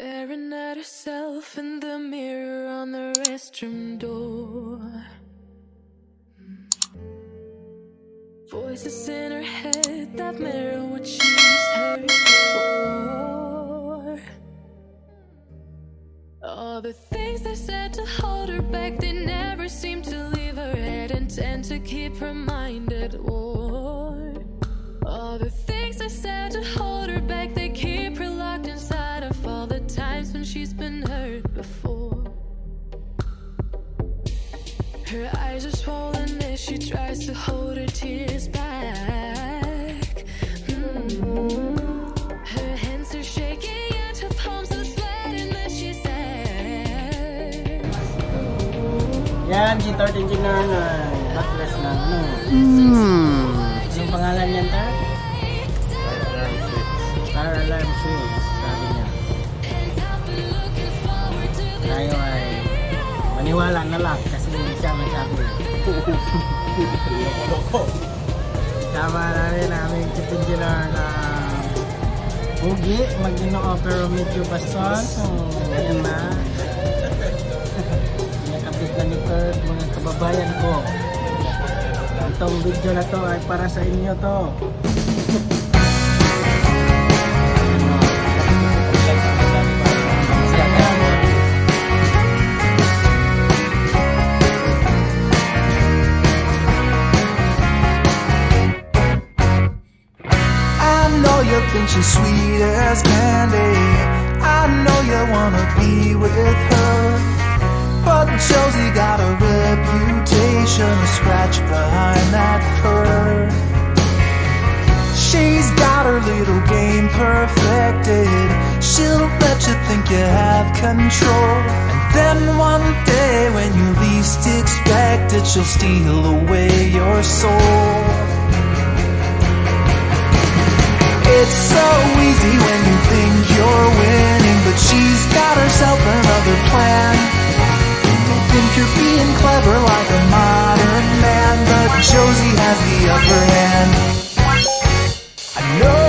Staring at herself in the mirror on the restroom door. Voices in her head that mirror what she's heard before. All the things they said to hold her back, they never seem to leave her head and tend to keep her mind at war. All the things they said to hold her back, they keep her locked inside of all the times when she's been hurt before. Her eyes are swollen as she tries to hold her tears back. Her hands are shaking and her palms are sweating as she says, Yan, si third engineer na backless na ano. Anong pangalan niyan, ta? Fire alarm switch. Sabi niya. Tayo ay maniwala na lang kasi siya nagsabi. Tama na rin namin si engineer na Hugi, mag-ino pero medyo bastos. So, ayan na. Nakapit na ni Kurt, mga kababayan ko. Itong video na to ay para sa inyo to. You think she's sweet as candy. I know you wanna be with her, but Josie got a reputation to scratch behind that fur. She's got her little game perfected. She'll let you think you have control, and then one day when you least expect it, she'll steal away your soul. It's so easy when you think you're winning, but she's got herself another plan. You think you're being clever like a modern man, but Josie has the upper hand. I know